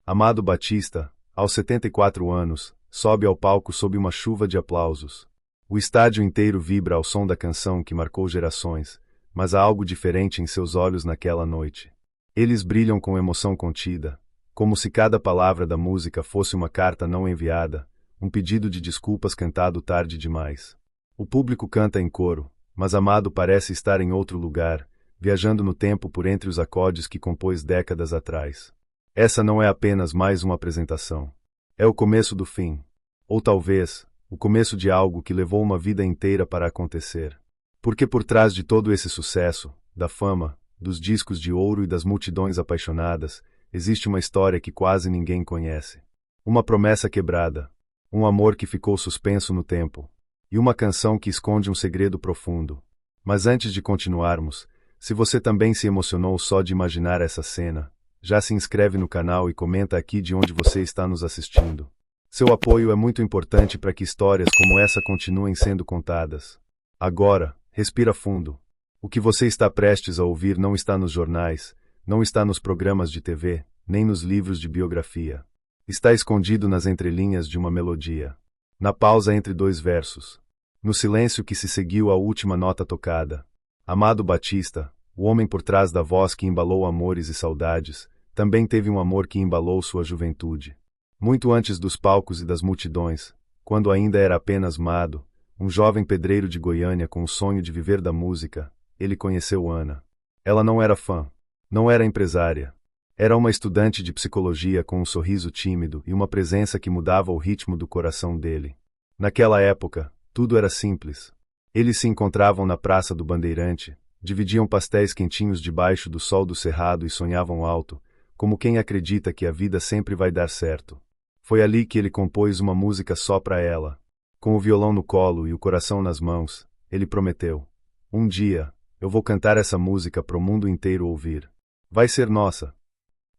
Amado Batista, aos 74 anos, sobe ao palco sob uma chuva de aplausos. O estádio inteiro vibra ao som da canção que marcou gerações, mas há algo diferente em seus olhos naquela noite. Eles brilham com emoção contida, como se cada palavra da música fosse uma carta não enviada, um pedido de desculpas cantado tarde demais. O público canta em coro, mas Amado parece estar em outro lugar, viajando no tempo por entre os acordes que compôs décadas atrás. Essa não é apenas mais uma apresentação. É o começo do fim. Ou talvez, o começo de algo que levou uma vida inteira para acontecer. Porque por trás de todo esse sucesso, da fama, dos discos de ouro e das multidões apaixonadas, existe uma história que quase ninguém conhece. Uma promessa quebrada, um amor que ficou suspenso no tempo, e uma canção que esconde um segredo profundo. Mas antes de continuarmos, se você também se emocionou só de imaginar essa cena, já se inscreve no canal e comenta aqui de onde você está nos assistindo. Seu apoio é muito importante para que histórias como essa continuem sendo contadas. Agora, respira fundo. O que você está prestes a ouvir não está nos jornais, não está nos programas de TV, nem nos livros de biografia. Está escondido nas entrelinhas de uma melodia. Na pausa entre dois versos. No silêncio que se seguiu à última nota tocada. Amado Batista, o homem por trás da voz que embalou amores e saudades, também teve um amor que embalou sua juventude. Muito antes dos palcos e das multidões, quando ainda era apenas Mado, um jovem pedreiro de Goiânia com o sonho de viver da música, ele conheceu Ana. Ela não era fã, não era empresária. Era uma estudante de psicologia com um sorriso tímido e uma presença que mudava o ritmo do coração dele. Naquela época, tudo era simples. Eles se encontravam na Praça do Bandeirante, dividiam pastéis quentinhos debaixo do sol do cerrado e sonhavam alto, como quem acredita que a vida sempre vai dar certo. Foi ali que ele compôs uma música só para ela. Com o violão no colo e o coração nas mãos, ele prometeu: um dia, eu vou cantar essa música pro mundo inteiro ouvir. Vai ser nossa.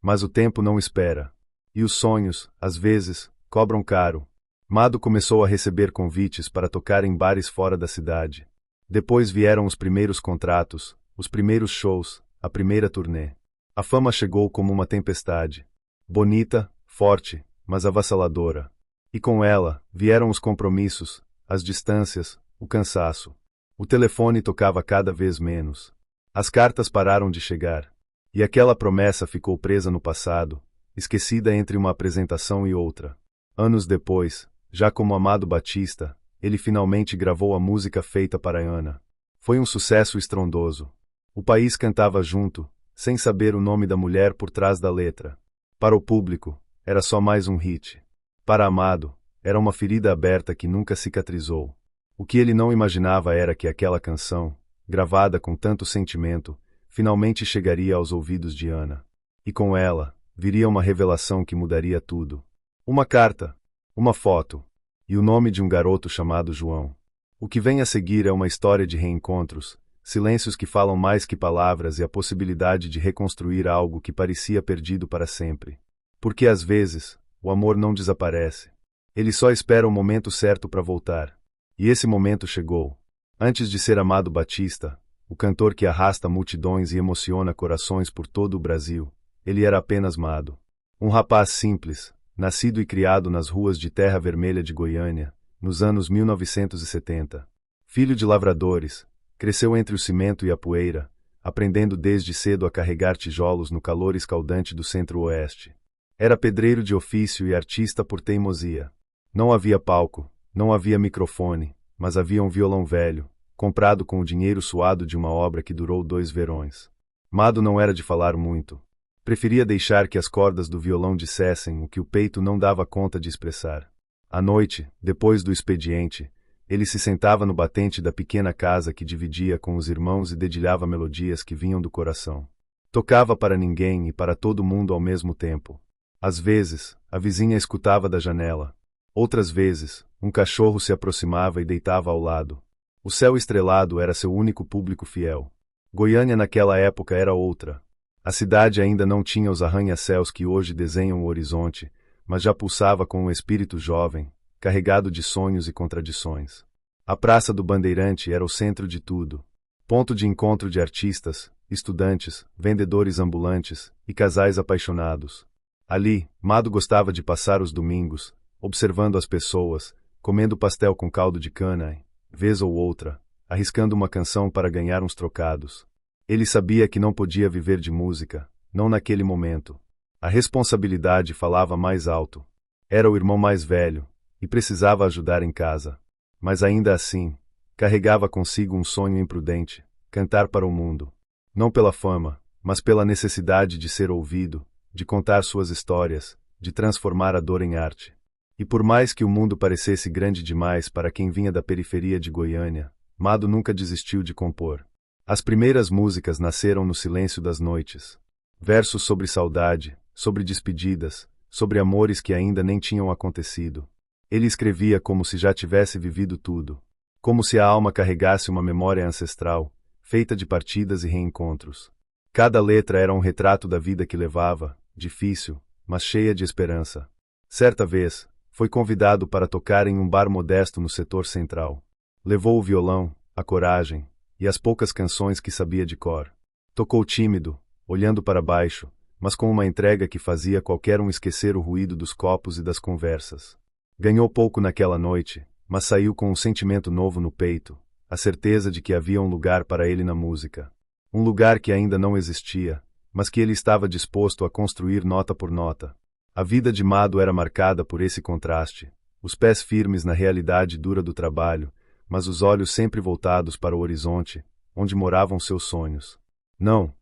Mas o tempo não espera. E os sonhos, às vezes, cobram caro. Mado começou a receber convites para tocar em bares fora da cidade. Depois vieram os primeiros contratos, os primeiros shows, a primeira turnê. A fama chegou como uma tempestade. Bonita, forte, mas avassaladora. E com ela, vieram os compromissos, as distâncias, o cansaço. O telefone tocava cada vez menos. As cartas pararam de chegar. E aquela promessa ficou presa no passado, esquecida entre uma apresentação e outra. Anos depois, já como Amado Batista, ele finalmente gravou a música feita para Ana. Foi um sucesso estrondoso. O país cantava junto, sem saber o nome da mulher por trás da letra. Para o público, era só mais um hit. Para Amado, era uma ferida aberta que nunca cicatrizou. O que ele não imaginava era que aquela canção, gravada com tanto sentimento, finalmente chegaria aos ouvidos de Ana. E com ela, viria uma revelação que mudaria tudo. Uma carta, uma foto, e o nome de um garoto chamado João. O que vem a seguir é uma história de reencontros, silêncios que falam mais que palavras e a possibilidade de reconstruir algo que parecia perdido para sempre. Porque às vezes, o amor não desaparece. Ele só espera o momento certo para voltar. E esse momento chegou. Antes de ser Amado Batista, o cantor que arrasta multidões e emociona corações por todo o Brasil, ele era apenas Mado. Um rapaz simples, nascido e criado nas ruas de Terra Vermelha de Goiânia, nos anos 1970. Filho de lavradores, cresceu entre o cimento e a poeira, aprendendo desde cedo a carregar tijolos no calor escaldante do Centro-Oeste. Era pedreiro de ofício e artista por teimosia. Não havia palco, não havia microfone, mas havia um violão velho, comprado com o dinheiro suado de uma obra que durou 2 verões. Mado não era de falar muito. Preferia deixar que as cordas do violão dissessem o que o peito não dava conta de expressar. À noite, depois do expediente, ele se sentava no batente da pequena casa que dividia com os irmãos e dedilhava melodias que vinham do coração. Tocava para ninguém e para todo mundo ao mesmo tempo. Às vezes, a vizinha escutava da janela. Outras vezes, um cachorro se aproximava e deitava ao lado. O céu estrelado era seu único público fiel. Goiânia naquela época era outra. A cidade ainda não tinha os arranha-céus que hoje desenham o horizonte, mas já pulsava com um espírito jovem, carregado de sonhos e contradições. A Praça do Bandeirante era o centro de tudo. Ponto de encontro de artistas, estudantes, vendedores ambulantes e casais apaixonados. Ali, Mado gostava de passar os domingos, observando as pessoas, comendo pastel com caldo de cana e, vez ou outra, arriscando uma canção para ganhar uns trocados. Ele sabia que não podia viver de música, não naquele momento. A responsabilidade falava mais alto. Era o irmão mais velho, e precisava ajudar em casa. Mas ainda assim, carregava consigo um sonho imprudente, cantar para o mundo. Não pela fama, mas pela necessidade de ser ouvido, de contar suas histórias, de transformar a dor em arte. E por mais que o mundo parecesse grande demais para quem vinha da periferia de Goiânia, Mado nunca desistiu de compor. As primeiras músicas nasceram no silêncio das noites. Versos sobre saudade, sobre despedidas, sobre amores que ainda nem tinham acontecido. Ele escrevia como se já tivesse vivido tudo. Como se a alma carregasse uma memória ancestral, feita de partidas e reencontros. Cada letra era um retrato da vida que levava, difícil, mas cheia de esperança. Certa vez, foi convidado para tocar em um bar modesto no setor central. Levou o violão, a coragem, e as poucas canções que sabia de cor. Tocou tímido, olhando para baixo, mas com uma entrega que fazia qualquer um esquecer o ruído dos copos e das conversas. Ganhou pouco naquela noite, mas saiu com um sentimento novo no peito, a certeza de que havia um lugar para ele na música. Um lugar que ainda não existia, mas que ele estava disposto a construir nota por nota. A vida de Mado era marcada por esse contraste, os pés firmes na realidade dura do trabalho, mas os olhos sempre voltados para o horizonte, onde moravam seus sonhos. Não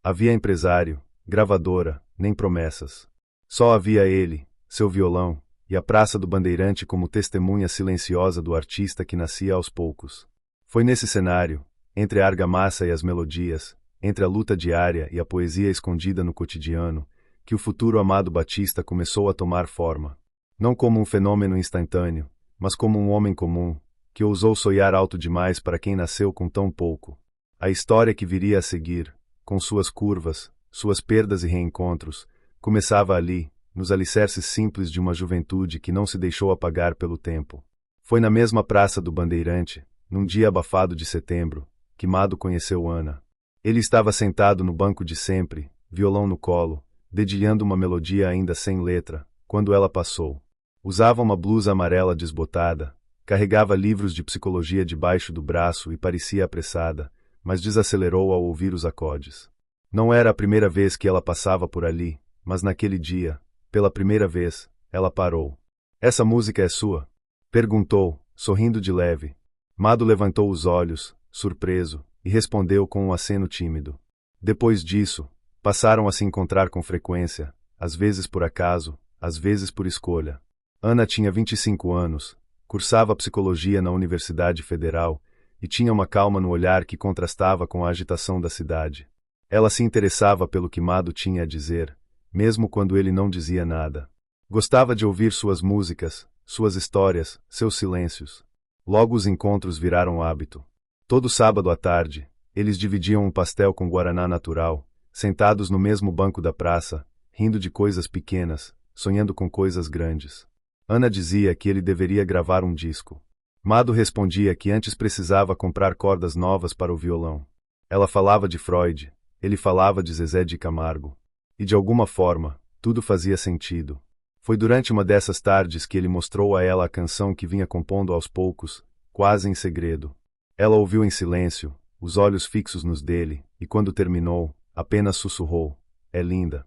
havia empresário, gravadora, nem promessas. Só havia ele, seu violão, e a Praça do Bandeirante como testemunha silenciosa do artista que nascia aos poucos. Foi nesse cenário, entre a argamassa e as melodias, entre a luta diária e a poesia escondida no cotidiano, que o futuro Amado Batista começou a tomar forma. Não como um fenômeno instantâneo, mas como um homem comum, que ousou sonhar alto demais para quem nasceu com tão pouco. A história que viria a seguir, com suas curvas, suas perdas e reencontros, começava ali, nos alicerces simples de uma juventude que não se deixou apagar pelo tempo. Foi na mesma Praça do Bandeirante, num dia abafado de setembro, que Mado conheceu Ana. Ele estava sentado no banco de sempre, violão no colo, dedilhando uma melodia ainda sem letra, quando ela passou. Usava uma blusa amarela desbotada, carregava livros de psicologia debaixo do braço e parecia apressada, mas desacelerou ao ouvir os acordes. Não era a primeira vez que ela passava por ali, mas naquele dia, pela primeira vez, ela parou. "Essa música é sua?" perguntou, sorrindo de leve. Mado levantou os olhos, surpreso, e respondeu com um aceno tímido. Depois disso, passaram a se encontrar com frequência, às vezes por acaso, às vezes por escolha. Ana tinha 25 anos, cursava psicologia na Universidade Federal, e tinha uma calma no olhar que contrastava com a agitação da cidade. Ela se interessava pelo que Mado tinha a dizer, mesmo quando ele não dizia nada. Gostava de ouvir suas músicas, suas histórias, seus silêncios. Logo os encontros viraram hábito. Todo sábado à tarde, eles dividiam um pastel com guaraná natural, sentados no mesmo banco da praça, rindo de coisas pequenas, sonhando com coisas grandes. Ana dizia que ele deveria gravar um disco. Mado respondia que antes precisava comprar cordas novas para o violão. Ela falava de Freud, ele falava de Zezé de Camargo. E de alguma forma, tudo fazia sentido. Foi durante uma dessas tardes que ele mostrou a ela a canção que vinha compondo aos poucos, quase em segredo. Ela ouviu em silêncio, os olhos fixos nos dele, e quando terminou, apenas sussurrou: "É linda."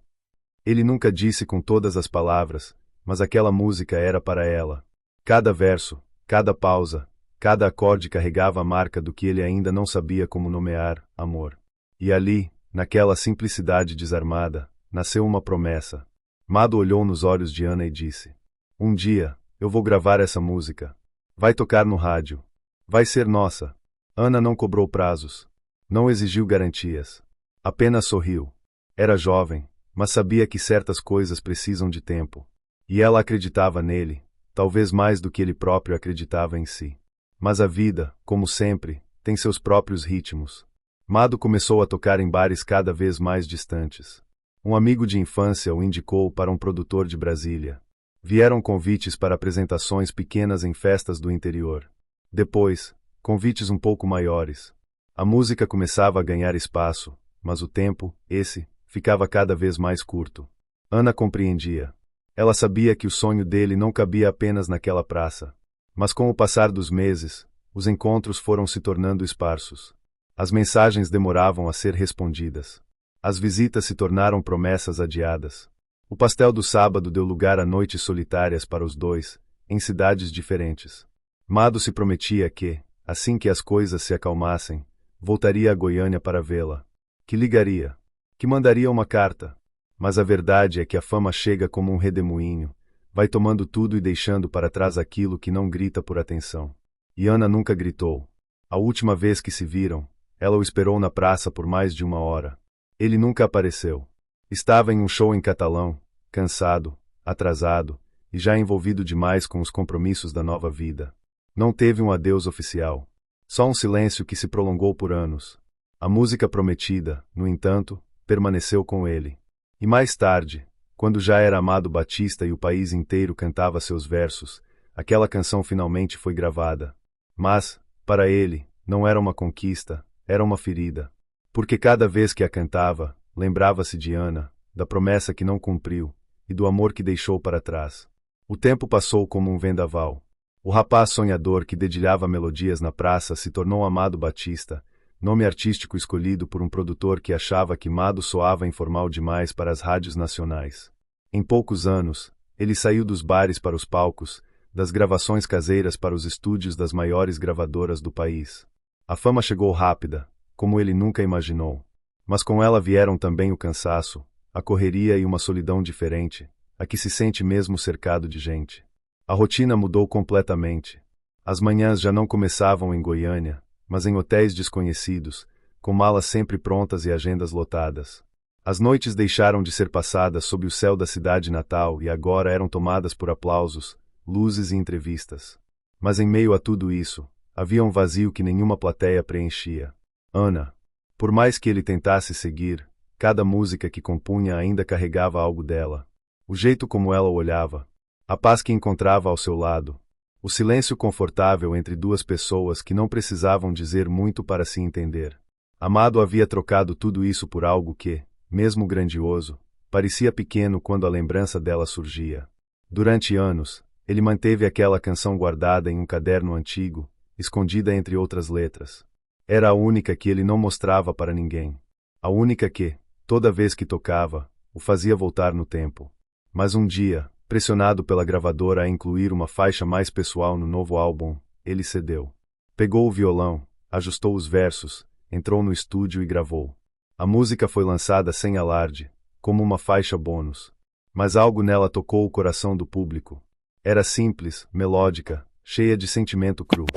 Ele nunca disse com todas as palavras, mas aquela música era para ela. Cada verso, cada pausa, cada acorde carregava a marca do que ele ainda não sabia como nomear: amor. E ali, naquela simplicidade desarmada, nasceu uma promessa. Mado olhou nos olhos de Ana e disse: "Um dia, eu vou gravar essa música. Vai tocar no rádio. Vai ser nossa." Ana não cobrou prazos. Não exigiu garantias. Apenas sorriu. Era jovem, mas sabia que certas coisas precisam de tempo. E ela acreditava nele, talvez mais do que ele próprio acreditava em si. Mas a vida, como sempre, tem seus próprios ritmos. Mado começou a tocar em bares cada vez mais distantes. Um amigo de infância o indicou para um produtor de Brasília. Vieram convites para apresentações pequenas em festas do interior. Depois, convites um pouco maiores. A música começava a ganhar espaço, mas o tempo, esse, ficava cada vez mais curto. Ana compreendia. Ela sabia que o sonho dele não cabia apenas naquela praça. Mas com o passar dos meses, os encontros foram se tornando esparsos. As mensagens demoravam a ser respondidas. As visitas se tornaram promessas adiadas. O pastel do sábado deu lugar a noites solitárias para os dois, em cidades diferentes. Mado se prometia que, assim que as coisas se acalmassem, voltaria a Goiânia para vê-la. Que ligaria. Que mandaria uma carta. Mas a verdade é que a fama chega como um redemoinho, vai tomando tudo e deixando para trás aquilo que não grita por atenção. E Ana nunca gritou. A última vez que se viram, ela o esperou na praça por mais de 1 hora. Ele nunca apareceu. Estava em um show em catalão, cansado, atrasado, e já envolvido demais com os compromissos da nova vida. Não teve um adeus oficial. Só um silêncio que se prolongou por anos. A música prometida, no entanto, permaneceu com ele. E mais tarde, quando já era Amado Batista e o país inteiro cantava seus versos, aquela canção finalmente foi gravada. Mas, para ele, não era uma conquista, era uma ferida. Porque cada vez que a cantava, lembrava-se de Ana, da promessa que não cumpriu, e do amor que deixou para trás. O tempo passou como um vendaval. O rapaz sonhador que dedilhava melodias na praça se tornou Amado Batista, nome artístico escolhido por um produtor que achava que Mado soava informal demais para as rádios nacionais. Em poucos anos, ele saiu dos bares para os palcos, das gravações caseiras para os estúdios das maiores gravadoras do país. A fama chegou rápida, como ele nunca imaginou. Mas com ela vieram também o cansaço, a correria e uma solidão diferente, a que se sente mesmo cercado de gente. A rotina mudou completamente. As manhãs já não começavam em Goiânia, mas em hotéis desconhecidos, com malas sempre prontas e agendas lotadas. As noites deixaram de ser passadas sob o céu da cidade natal e agora eram tomadas por aplausos, luzes e entrevistas. Mas em meio a tudo isso, havia um vazio que nenhuma plateia preenchia. Ana. Por mais que ele tentasse seguir, cada música que compunha ainda carregava algo dela. O jeito como ela o olhava, a paz que encontrava ao seu lado, o silêncio confortável entre duas pessoas que não precisavam dizer muito para se entender. Amado havia trocado tudo isso por algo que, mesmo grandioso, parecia pequeno quando a lembrança dela surgia. Durante anos, ele manteve aquela canção guardada em um caderno antigo, escondida entre outras letras. Era a única que ele não mostrava para ninguém. A única que, toda vez que tocava, o fazia voltar no tempo. Mas um dia, pressionado pela gravadora a incluir uma faixa mais pessoal no novo álbum, ele cedeu. Pegou o violão, ajustou os versos, entrou no estúdio e gravou. A música foi lançada sem alarde, como uma faixa bônus. Mas algo nela tocou o coração do público. Era simples, melódica, cheia de sentimento cru.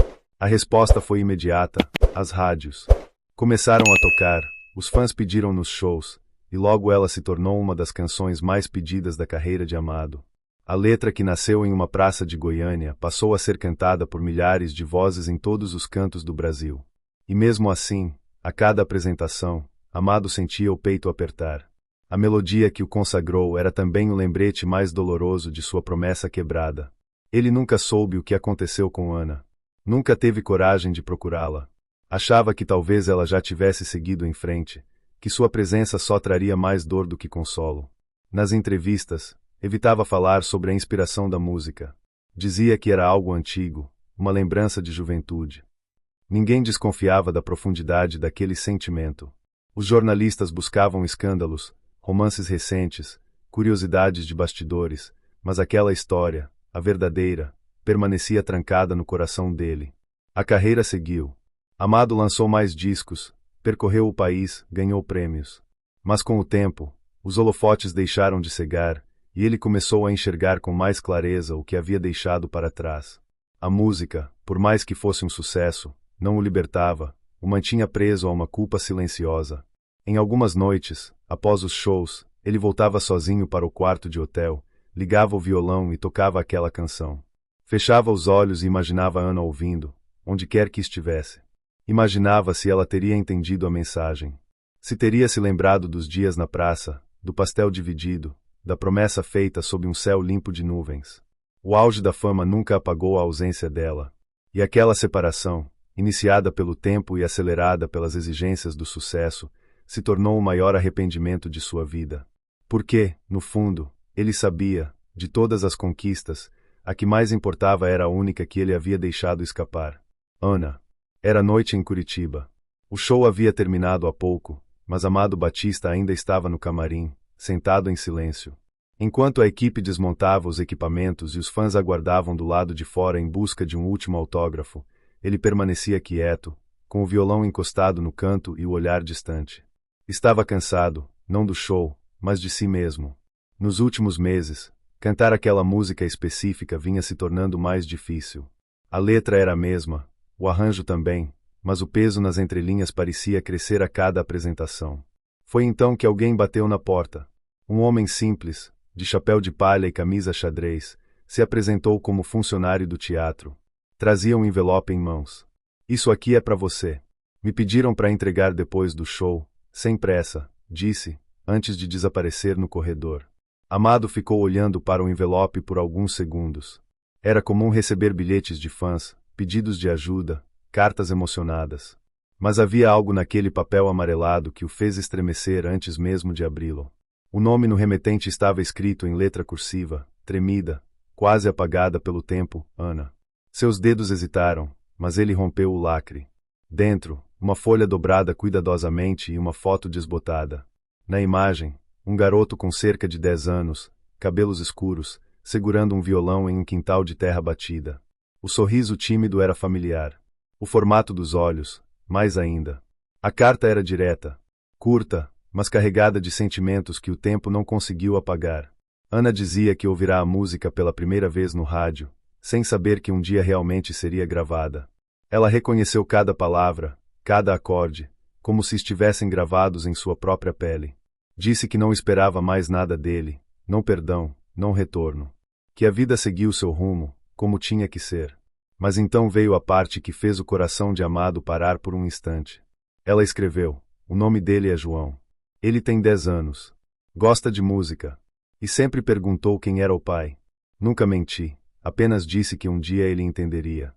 A resposta foi imediata. As rádios começaram a tocar, os fãs pediram nos shows, e logo ela se tornou uma das canções mais pedidas da carreira de Amado. A letra, que nasceu em uma praça de Goiânia, passou a ser cantada por milhares de vozes em todos os cantos do Brasil. E mesmo assim, a cada apresentação, Amado sentia o peito apertar. A melodia que o consagrou era também o lembrete mais doloroso de sua promessa quebrada. Ele nunca soube o que aconteceu com Ana. Nunca teve coragem de procurá-la. Achava que talvez ela já tivesse seguido em frente, que sua presença só traria mais dor do que consolo. Nas entrevistas, evitava falar sobre a inspiração da música. Dizia que era algo antigo, uma lembrança de juventude. Ninguém desconfiava da profundidade daquele sentimento. Os jornalistas buscavam escândalos, romances recentes, curiosidades de bastidores, mas aquela história, a verdadeira, permanecia trancada no coração dele. A carreira seguiu. Amado lançou mais discos, percorreu o país, ganhou prêmios. Mas com o tempo, os holofotes deixaram de cegar, e ele começou a enxergar com mais clareza o que havia deixado para trás. A música, por mais que fosse um sucesso, não o libertava, o mantinha preso a uma culpa silenciosa. Em algumas noites, após os shows, ele voltava sozinho para o quarto de hotel, ligava o violão e tocava aquela canção. Fechava os olhos e imaginava Ana ouvindo, onde quer que estivesse. Imaginava se ela teria entendido a mensagem. Se teria se lembrado dos dias na praça, do pastel dividido, da promessa feita sob um céu limpo de nuvens. O auge da fama nunca apagou a ausência dela. E aquela separação, iniciada pelo tempo e acelerada pelas exigências do sucesso, se tornou o maior arrependimento de sua vida. Porque, no fundo, ele sabia, de todas as conquistas, a que mais importava era a única que ele havia deixado escapar. Ana. Era noite em Curitiba. O show havia terminado há pouco, mas Amado Batista ainda estava no camarim, sentado em silêncio. Enquanto a equipe desmontava os equipamentos e os fãs aguardavam do lado de fora em busca de um último autógrafo, ele permanecia quieto, com o violão encostado no canto e o olhar distante. Estava cansado, não do show, mas de si mesmo. Nos últimos meses, cantar aquela música específica vinha se tornando mais difícil. A letra era a mesma, o arranjo também, mas o peso nas entrelinhas parecia crescer a cada apresentação. Foi então que alguém bateu na porta. Um homem simples, de chapéu de palha e camisa xadrez, se apresentou como funcionário do teatro. Trazia um envelope em mãos. Isso aqui é para você. Me pediram para entregar depois do show, sem pressa, disse, antes de desaparecer no corredor. Amado ficou olhando para o envelope por alguns segundos. Era comum receber bilhetes de fãs, pedidos de ajuda, cartas emocionadas. Mas havia algo naquele papel amarelado que o fez estremecer antes mesmo de abri-lo. O nome no remetente estava escrito em letra cursiva, tremida, quase apagada pelo tempo, Ana. Seus dedos hesitaram, mas ele rompeu o lacre. Dentro, uma folha dobrada cuidadosamente e uma foto desbotada. Na imagem, um garoto com cerca de 10 anos, cabelos escuros, segurando um violão em um quintal de terra batida. O sorriso tímido era familiar. O formato dos olhos, mais ainda. A carta era direta, curta, mas carregada de sentimentos que o tempo não conseguiu apagar. Ana dizia que ouvirá a música pela primeira vez no rádio, sem saber que um dia realmente seria gravada. Ela reconheceu cada palavra, cada acorde, como se estivessem gravados em sua própria pele. Disse que não esperava mais nada dele, não perdão, não retorno. Que a vida seguiu seu rumo, como tinha que ser. Mas então veio a parte que fez o coração de Amado parar por um instante. Ela escreveu: o nome dele é João. Ele tem 10 anos. Gosta de música. E sempre perguntou quem era o pai. Nunca menti, apenas disse que um dia ele entenderia.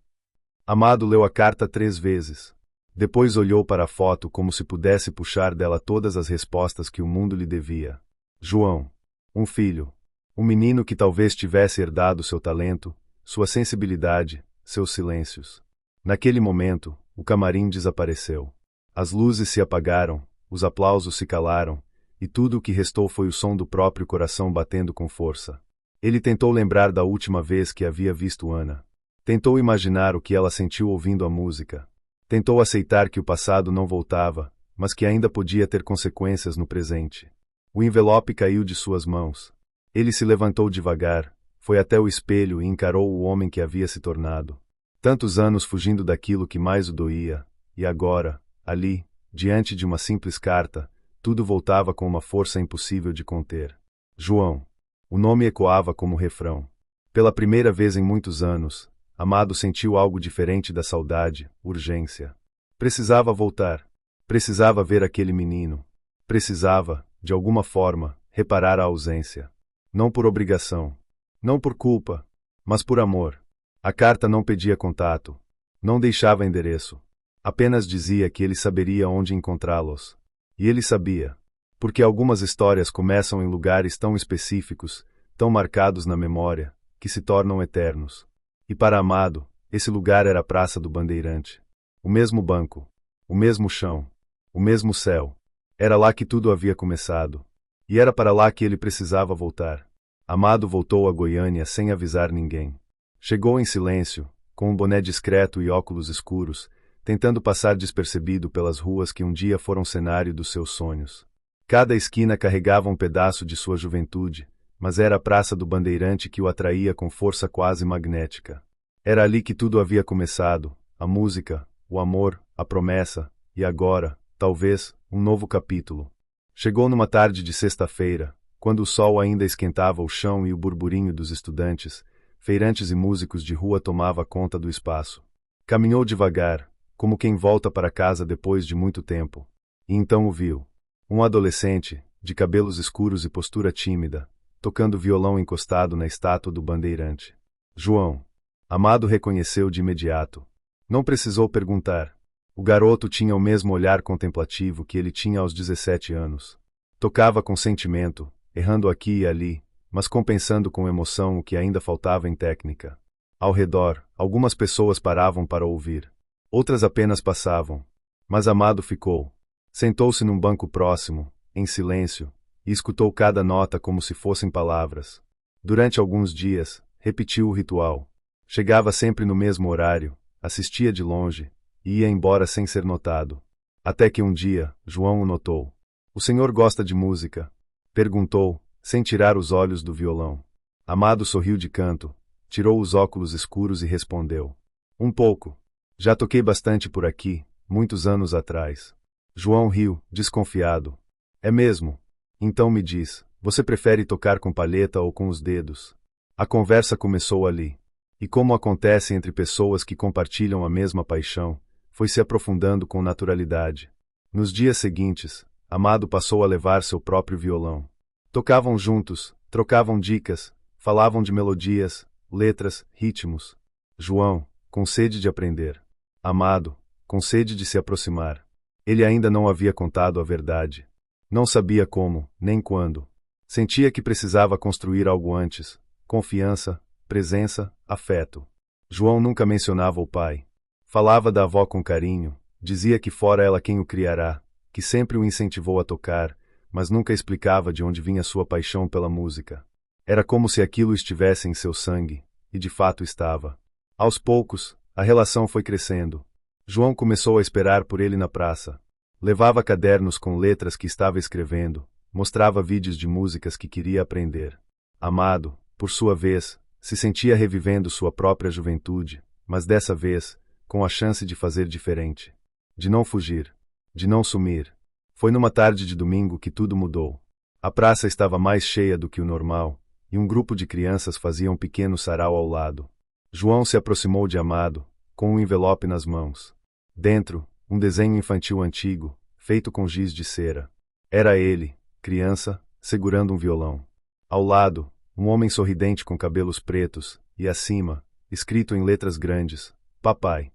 Amado leu a carta 3 vezes. Depois olhou para a foto como se pudesse puxar dela todas as respostas que o mundo lhe devia. João. Um filho. Um menino que talvez tivesse herdado seu talento, sua sensibilidade, seus silêncios. Naquele momento, o camarim desapareceu. As luzes se apagaram, os aplausos se calaram, e tudo o que restou foi o som do próprio coração batendo com força. Ele tentou lembrar da última vez que havia visto Ana. Tentou imaginar o que ela sentiu ouvindo a música. Tentou aceitar que o passado não voltava, mas que ainda podia ter consequências no presente. O envelope caiu de suas mãos. Ele se levantou devagar, foi até o espelho e encarou o homem que havia se tornado. Tantos anos fugindo daquilo que mais o doía, e agora, ali, diante de uma simples carta, tudo voltava com uma força impossível de conter. João. O nome ecoava como refrão. Pela primeira vez em muitos anos, Amado sentiu algo diferente da saudade, urgência. Precisava voltar. Precisava ver aquele menino. Precisava, de alguma forma, reparar a ausência. Não por obrigação. Não por culpa. Mas por amor. A carta não pedia contato. Não deixava endereço. Apenas dizia que ele saberia onde encontrá-los. E ele sabia. Porque algumas histórias começam em lugares tão específicos, tão marcados na memória, que se tornam eternos. E para Amado, esse lugar era a Praça do Bandeirante. O mesmo banco. O mesmo chão. O mesmo céu. Era lá que tudo havia começado. E era para lá que ele precisava voltar. Amado voltou a Goiânia sem avisar ninguém. Chegou em silêncio, com um boné discreto e óculos escuros, tentando passar despercebido pelas ruas que um dia foram cenário dos seus sonhos. Cada esquina carregava um pedaço de sua juventude, mas era a Praça do Bandeirante que o atraía com força quase magnética. Era ali que tudo havia começado, a música, o amor, a promessa, e agora, talvez, um novo capítulo. Chegou numa tarde de sexta-feira, quando o sol ainda esquentava o chão e o burburinho dos estudantes, feirantes e músicos de rua tomava conta do espaço. Caminhou devagar, como quem volta para casa depois de muito tempo. E então o viu. Um adolescente, de cabelos escuros e postura tímida, tocando violão encostado na estátua do Bandeirante. João. Amado reconheceu de imediato. Não precisou perguntar. O garoto tinha o mesmo olhar contemplativo que ele tinha aos 17 anos. Tocava com sentimento, errando aqui e ali, mas compensando com emoção o que ainda faltava em técnica. Ao redor, algumas pessoas paravam para ouvir. Outras apenas passavam. Mas Amado ficou. Sentou-se num banco próximo, em silêncio, e escutou cada nota como se fossem palavras. Durante alguns dias, repetiu o ritual. Chegava sempre no mesmo horário, assistia de longe, e ia embora sem ser notado. Até que um dia, João o notou. — O senhor gosta de música? Perguntou, sem tirar os olhos do violão. Amado sorriu de canto, tirou os óculos escuros e respondeu: — Um pouco. Já toquei bastante por aqui, muitos anos atrás. João riu, desconfiado. — É mesmo? Então me diz, você prefere tocar com palheta ou com os dedos? A conversa começou ali. E como acontece entre pessoas que compartilham a mesma paixão, foi se aprofundando com naturalidade. Nos dias seguintes, Amado passou a levar seu próprio violão. Tocavam juntos, trocavam dicas, falavam de melodias, letras, ritmos. João, com sede de aprender. Amado, com sede de se aproximar. Ele ainda não havia contado a verdade. Não sabia como, nem quando. Sentia que precisava construir algo antes: confiança, presença, afeto. João nunca mencionava o pai. Falava da avó com carinho, dizia que fora ela quem o criará, que sempre o incentivou a tocar, mas nunca explicava de onde vinha sua paixão pela música. Era como se aquilo estivesse em seu sangue, e de fato estava. Aos poucos, a relação foi crescendo. João começou a esperar por ele na praça. Levava cadernos com letras que estava escrevendo, mostrava vídeos de músicas que queria aprender. Amado, por sua vez, se sentia revivendo sua própria juventude, mas dessa vez, com a chance de fazer diferente. De não fugir. De não sumir. Foi numa tarde de domingo que tudo mudou. A praça estava mais cheia do que o normal, e um grupo de crianças fazia um pequeno sarau ao lado. João se aproximou de Amado, com um envelope nas mãos. Dentro, um desenho infantil antigo, feito com giz de cera. Era ele, criança, segurando um violão. Ao lado, um homem sorridente com cabelos pretos, e acima, escrito em letras grandes: Papai.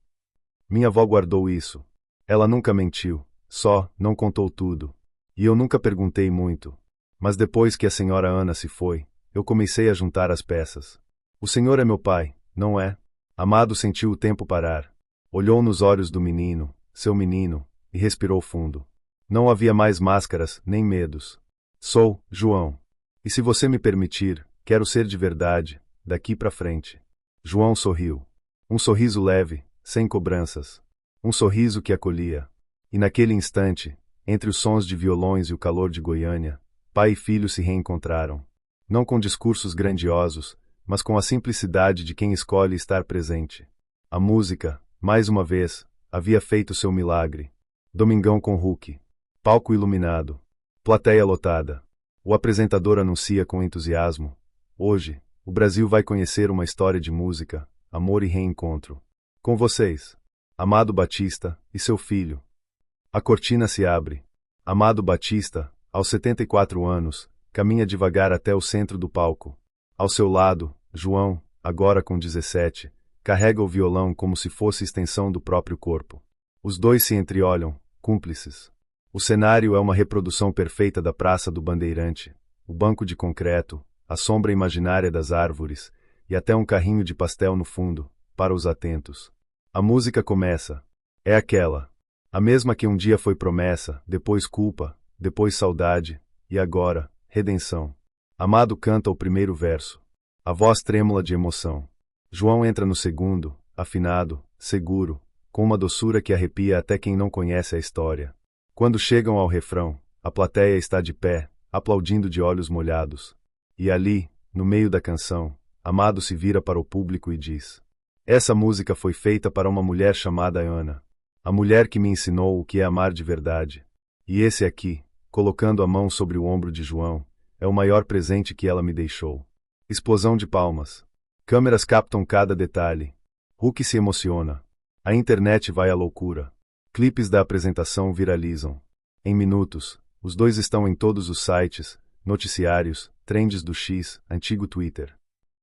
Minha avó guardou isso. Ela nunca mentiu, só não contou tudo. E eu nunca perguntei muito. Mas depois que a senhora Ana se foi, eu comecei a juntar as peças. O senhor é meu pai, não é? Amado sentiu o tempo parar. Olhou nos olhos do menino, seu menino, e respirou fundo. Não havia mais máscaras, nem medos. Sou João. E se você me permitir, quero ser de verdade, daqui pra frente. João sorriu. Um sorriso leve, sem cobranças. Um sorriso que acolhia. E naquele instante, entre os sons de violões e o calor de Goiânia, pai e filho se reencontraram. Não com discursos grandiosos, mas com a simplicidade de quem escolhe estar presente. A música, mais uma vez, havia feito seu milagre. Domingão com Hulk. Palco iluminado. Plateia lotada. O apresentador anuncia com entusiasmo: hoje, o Brasil vai conhecer uma história de música, amor e reencontro. Com vocês, Amado Batista e seu filho. A cortina se abre. Amado Batista, aos 74 anos, caminha devagar até o centro do palco. Ao seu lado, João, agora com 17, carrega o violão como se fosse extensão do próprio corpo. Os dois se entreolham, cúmplices. O cenário é uma reprodução perfeita da Praça do Bandeirante, o banco de concreto, a sombra imaginária das árvores, e até um carrinho de pastel no fundo, para os atentos. A música começa. É aquela. A mesma que um dia foi promessa, depois culpa, depois saudade, e agora, redenção. Amado canta o primeiro verso. A voz trêmula de emoção. João entra no segundo, afinado, seguro, com uma doçura que arrepia até quem não conhece a história. Quando chegam ao refrão, a plateia está de pé, aplaudindo de olhos molhados. E ali, no meio da canção, Amado se vira para o público e diz: essa música foi feita para uma mulher chamada Ana. A mulher que me ensinou o que é amar de verdade. E esse aqui, colocando a mão sobre o ombro de João, é o maior presente que ela me deixou. Explosão de palmas. Câmeras captam cada detalhe. Hulk se emociona. A internet vai à loucura. Clipes da apresentação viralizam. Em minutos, os dois estão em todos os sites, noticiários, trends do X, antigo Twitter.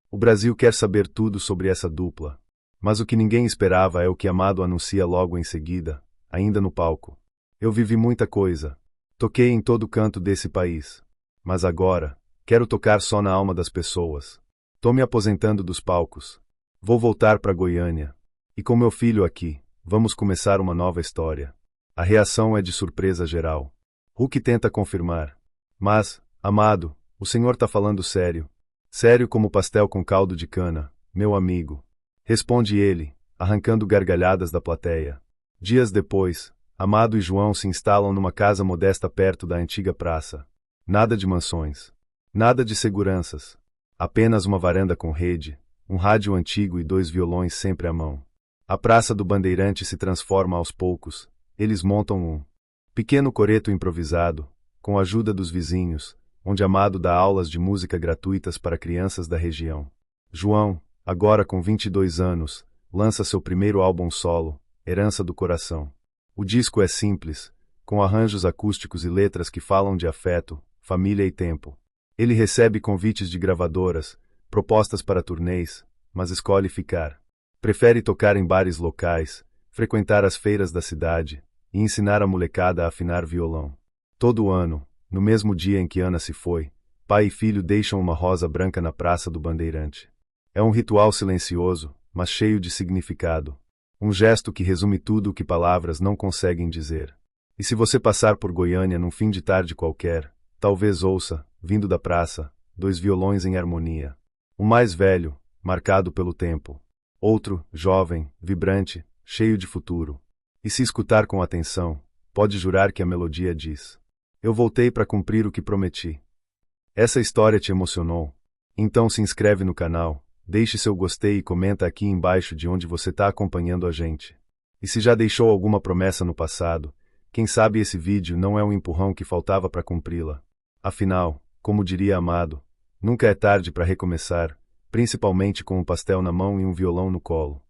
O Brasil quer saber tudo sobre essa dupla. Mas o que ninguém esperava é o que Amado anuncia logo em seguida, ainda no palco. Eu vivi muita coisa. Toquei em todo canto desse país. Mas agora, Quero tocar só na alma das pessoas. Tô me aposentando dos palcos. Vou voltar para Goiânia. E com meu filho aqui, vamos começar uma nova história. A reação é de surpresa geral. Hulk tenta confirmar. Mas, amado, o senhor tá falando sério. Sério como pastel com caldo de cana, meu amigo. Responde ele, arrancando gargalhadas da plateia. Dias depois, Amado e João se instalam numa casa modesta perto da antiga praça. Nada de mansões. Nada de seguranças. Apenas uma varanda com rede, um rádio antigo e 2 violões sempre à mão. A Praça do Bandeirante se transforma aos poucos. Eles montam um pequeno coreto improvisado, com a ajuda dos vizinhos, onde Amado dá aulas de música gratuitas para crianças da região. João, agora com 22 anos, lança seu primeiro álbum solo, Herança do Coração. O disco é simples, com arranjos acústicos e letras que falam de afeto, família e tempo. Ele recebe convites de gravadoras, propostas para turnês, mas escolhe ficar. Prefere tocar em bares locais, frequentar as feiras da cidade e ensinar a molecada a afinar violão. Todo ano, no mesmo dia em que Ana se foi, pai e filho deixam uma rosa branca na Praça do Bandeirante. É um ritual silencioso, mas cheio de significado. Um gesto que resume tudo o que palavras não conseguem dizer. E se você passar por Goiânia num fim de tarde qualquer, talvez ouça, vindo da praça, 2 violões em harmonia. O mais velho, marcado pelo tempo. Outro, jovem, vibrante, cheio de futuro. E se escutar com atenção, pode jurar que a melodia diz: eu voltei para cumprir o que prometi. Essa história te emocionou? Então se inscreve no canal, deixe seu gostei e comenta aqui embaixo de onde você está acompanhando a gente. E se já deixou alguma promessa no passado, quem sabe esse vídeo não é um empurrão que faltava para cumpri-la. Afinal, como diria Amado, nunca é tarde para recomeçar, principalmente com um pastel na mão e um violão no colo.